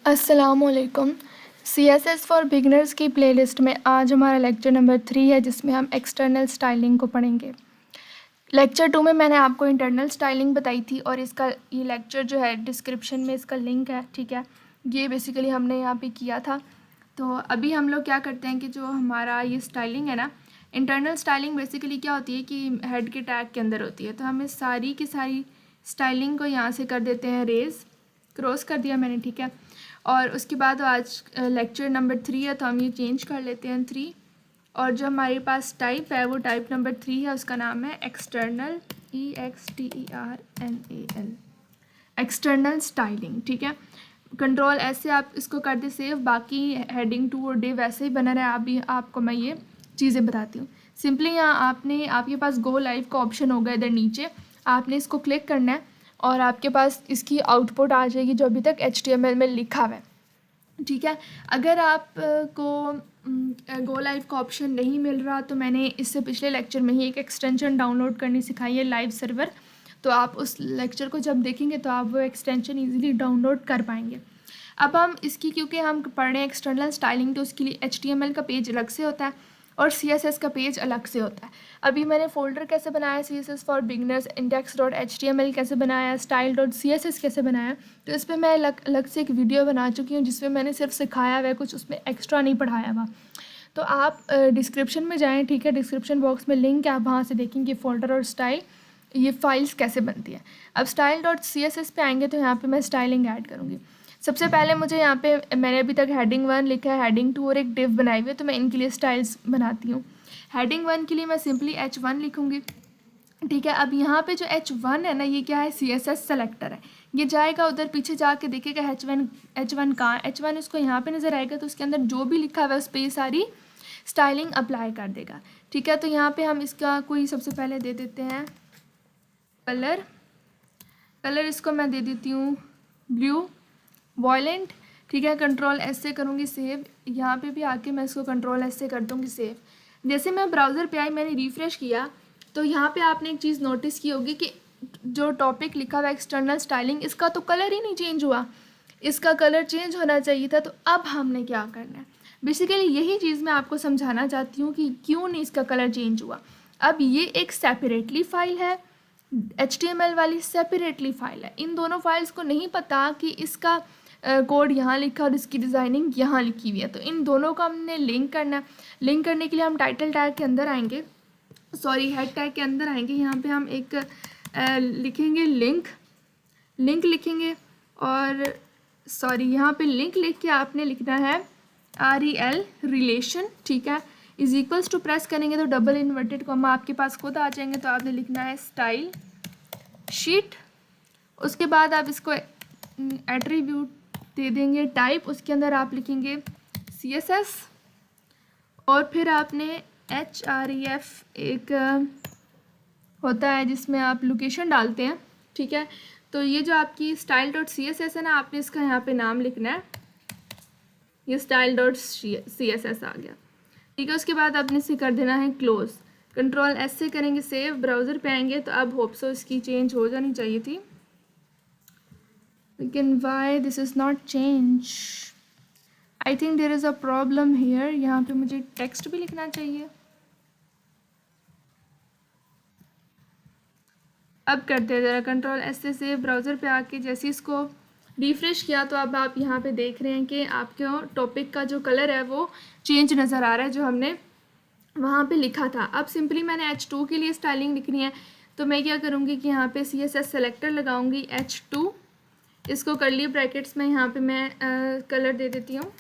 अस्सलामुअलैकुम। CSS for beginners की playlist में आज हमारा लेक्चर नंबर 3 है, जिसमें हम एक्सटर्नल स्टाइलिंग को पढ़ेंगे। लेक्चर 2 में मैंने आपको इंटरनल स्टाइलिंग बताई थी और इसका ये लेक्चर जो है डिस्क्रिप्शन में इसका लिंक है, ठीक है। ये बेसिकली हमने यहाँ पे किया था। तो अभी हम लोग क्या करते हैं कि जो हमारा ये स्टाइलिंग है ना, इंटरनल स्टाइलिंग बेसिकली क्या होती है कि हेड के टैग के अंदर होती है। तो हमें सारी की सारी स्टाइलिंग को यहाँ से कर देते हैं रेज, क्रॉस कर दिया मैंने, ठीक है। और उसके बाद आज लेक्चर नंबर 3 है, तो हम ये चेंज कर लेते हैं 3। और जो हमारे पास टाइप है वो टाइप नंबर 3 है, उसका नाम है एक्सटर्नल, EXTERNAL, एक्सटर्नल स्टाइलिंग, ठीक है। कंट्रोल ऐसे आप इसको कर दे सेव, बाकी हेडिंग टू और डे वैसे ही बना रहा है। आपको मैं ये चीज़ें बताती हूँ। सिंपली यहाँ आपके पास गो लाइव का ऑप्शन होगा इधर नीचे, आपने इसको क्लिक करना है और आपके पास इसकी आउटपुट आ जाएगी जो अभी तक HTML में लिखा हुआ है, ठीक है। अगर आपको गो लाइव का ऑप्शन नहीं मिल रहा तो मैंने इससे पिछले लेक्चर में ही एक एक्सटेंशन डाउनलोड करनी सिखाई है, लाइव सर्वर। तो आप उस लेक्चर को जब देखेंगे तो आप वो एक्सटेंशन इजीली डाउनलोड कर पाएंगे। अब हम इसकी, क्योंकि हम पढ़ रहे हैं एक्सटर्नल स्टाइलिंग, तो उसके लिए HTML का पेज अलग से होता है और CSS का पेज अलग से होता है। अभी मैंने फोल्डर कैसे बनाया, CSS फॉर बिगनर्स, index.html कैसे बनाया, style.css कैसे बनाया, तो इस पर मैं अलग से एक वीडियो बना चुकी हूँ जिसमें मैंने सिर्फ सिखाया हुआ है, कुछ उसमें एक्स्ट्रा नहीं पढ़ाया हुआ। तो आप डिस्क्रिप्शन में जाएँ, ठीक है, डिस्क्रिप्शन बॉक्स में लिंक है, आप वहाँ से देखेंगे फोल्डर और स्टाइल ये फाइल्स कैसे बनती है। अब style.css पे आएंगे तो यहाँ पे मैं स्टाइलिंग ऐड करूँगी। सबसे पहले मुझे यहाँ पे, मैंने अभी तक हेडिंग 1 लिखा है, हेडिंग 2 और एक डिव बनाई हुई है, तो मैं इनके लिए स्टाइल्स बनाती हूँ। हेडिंग 1 के लिए मैं सिंपली H1 लिखूँगी, ठीक है। अब यहाँ पे जो H1 है ना, ये क्या है, CSS सेलेक्टर है। ये जाएगा उधर पीछे जाके देखेगा H1 कहाँ है, H1 उसको यहाँ पे नज़र आएगा, तो उसके अंदर जो भी लिखा हुआ है उस पर सारी स्टाइलिंग अप्लाई कर देगा, ठीक है। तो यहाँ पे हम इसका कोई सबसे पहले दे देते हैं कलर इसको मैं दे देती हूँ ब्लू वॉयलेंट, ठीक है। कंट्रोल S से करूँगी सेव, यहाँ पे भी आके मैं इसको कंट्रोल S से कर दूँगी सेव। जैसे मैं ब्राउज़र पे आई, मैंने रिफ़्रेश किया, तो यहाँ पे आपने एक चीज़ नोटिस की होगी कि जो टॉपिक लिखा हुआ एक्सटर्नल स्टाइलिंग, इसका तो कलर ही नहीं चेंज हुआ, इसका कलर चेंज होना चाहिए था। तो अब हमने क्या करना है, बेसिकली यही चीज़ मैं आपको समझाना चाहती हूँ कि क्यों नहीं इसका कलर चेंज हुआ। अब ये एक सेपरेटली फ़ाइल है, HTML वाली सेपरेटली फ़ाइल है। इन दोनों फाइल्स को नहीं पता कि इसका कोड यहाँ लिखा और इसकी डिज़ाइनिंग यहाँ लिखी हुई है, तो इन दोनों को हमने लिंक करना है। लिंक करने के लिए हम टाइटल टैग के अंदर आएंगे, सॉरी हेड टैग के अंदर आएंगे। यहाँ पे हम एक लिखेंगे लिंक लिखेंगे, और सॉरी यहाँ पे लिंक लिख के आपने लिखना है REL रिलेशन, ठीक है, इज इक्वल्स टू, प्रेस करेंगे तो डबल इन्वर्टेड कॉमा आपके पास खुद आ जाएंगे। तो आपने लिखना है स्टाइल शीट, उसके बाद आप इसको एट्रीब्यूट दे देंगे टाइप, उसके अंदर आप लिखेंगे CSS, और फिर आपने href एक होता है जिसमें आप लोकेशन डालते हैं, ठीक है। तो ये जो आपकी style.css है ना, आपने इसका यहाँ पे नाम लिखना है, ये style.css आ गया, ठीक है। उसके बाद आपने इसे कर देना है क्लोज, कंट्रोल S से करेंगे सेव, ब्राउज़र पे आएंगे तो अब होप सो इसकी चेंज हो जानी चाहिए थी, लेकिन why this is not change, I think there is a problem here. यहाँ पे मुझे टेक्स्ट भी लिखना चाहिए। अब करते हैं ज़रा, कंट्रोल S से सेव, ब्राउज़र पे आके जैसे इसको रिफ़्रेश किया तो अब आप यहाँ पे देख रहे हैं कि आपके टॉपिक का जो कलर है वो चेंज नज़र आ रहा है जो हमने वहाँ पे लिखा था। अब सिंपली मैंने H2 के लिए स्टाइलिंग लिखनी है, तो मैं क्या करूँगी कि यहाँ पे CSS सेलेक्टर लगाऊँगी, H2, इसको कर लिए ब्रैकेट्स में, यहाँ पे मैं कलर दे देती हूँ,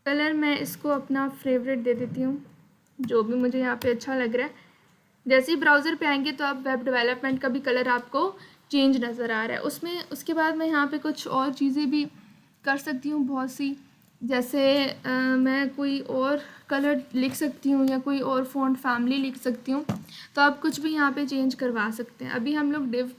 कलर मैं इसको अपना फेवरेट दे देती हूँ, जो भी मुझे यहाँ पे अच्छा लग रहा है। जैसे ही ब्राउज़र पे आएंगे तो अब वेब डेवलपमेंट का भी कलर आपको चेंज नज़र आ रहा है उसमें। उसके बाद मैं यहाँ पे कुछ और चीज़ें भी कर सकती हूँ बहुत सी, जैसे मैं कोई और कलर लिख सकती हूँ या कोई और फ़ॉन्ट फैमिली लिख सकती हूँ, तो आप कुछ भी यहाँ पे चेंज करवा सकते हैं। अभी हम लोग डिव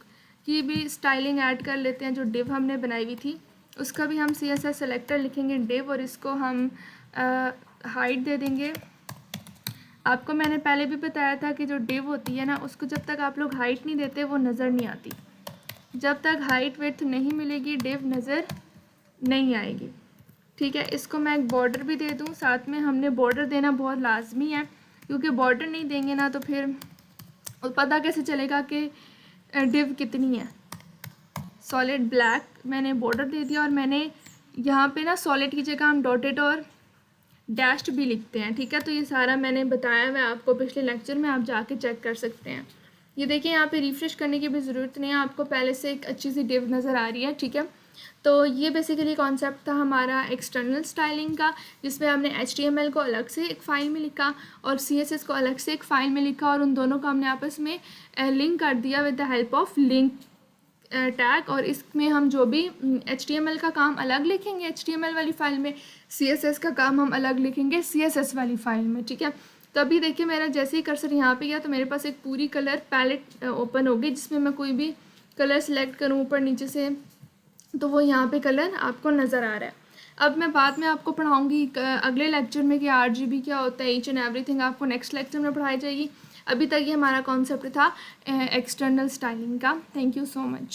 की भी स्टाइलिंग ऐड कर लेते हैं, जो डिव हमने बनाई हुई थी उसका भी हम CSS सेलेक्टर लिखेंगे डिव, और इसको हम हाइट दे देंगे। आपको मैंने पहले भी बताया था कि जो डिव होती है ना, उसको जब तक आप लोग हाइट नहीं देते वो नज़र नहीं आती, जब तक हाइट विड्थ नहीं मिलेगी डिव नज़र नहीं आएगी। ठीक है, इसको मैं एक बॉर्डर भी दे दूँ साथ में। हमने बॉर्डर देना बहुत लाजमी है, क्योंकि बॉर्डर नहीं देंगे ना तो फिर पता कैसे चलेगा कि डिव कितनी है। सॉलिड ब्लैक मैंने बॉर्डर दे दिया, और मैंने यहाँ पे ना सॉलिड की जगह हम डॉटेड और डैश्ड भी लिखते हैं। ठीक है, तो ये सारा मैंने बताया हुआ आपको पिछले लेक्चर में, आप जाके चेक कर सकते हैं। ये देखिए, यहाँ पे रिफ्रेश करने की भी ज़रूरत नहीं है, आपको पहले से एक अच्छी सी डिव नज़र आ रही है। ठीक है, तो ये बेसिकली कॉन्सेप्ट था हमारा एक्सटर्नल स्टाइलिंग का, जिसमें हमने HTML को अलग से एक फ़ाइल में लिखा और CSS को अलग से एक फ़ाइल में लिखा, और उन दोनों को हमने आपस में लिंक कर दिया with the help of link tag. और इसमें हम जो भी HTML का काम अलग लिखेंगे HTML वाली फ़ाइल में, CSS का काम हम अलग लिखेंगे CSS वाली फ़ाइल में। ठीक है, तो अभी देखिए मेरा जैसे ही कर्सर यहाँ पे गया तो मेरे पास एक पूरी कलर पैलेट ओपन होगी, जिसमें मैं कोई भी कलर सेलेक्ट करूँ ऊपर नीचे से तो वो यहाँ पे कलर आपको नज़र आ रहा है। अब मैं बाद में आपको पढ़ाऊँगी अगले लेक्चर में कि RGB क्या होता है, ईच एंड एवरीथिंग आपको नेक्स्ट लेक्चर में पढ़ाई जाएगी। अभी तक ये हमारा कॉन्सेप्ट था एक्सटर्नल स्टाइलिंग का। Thank you so much.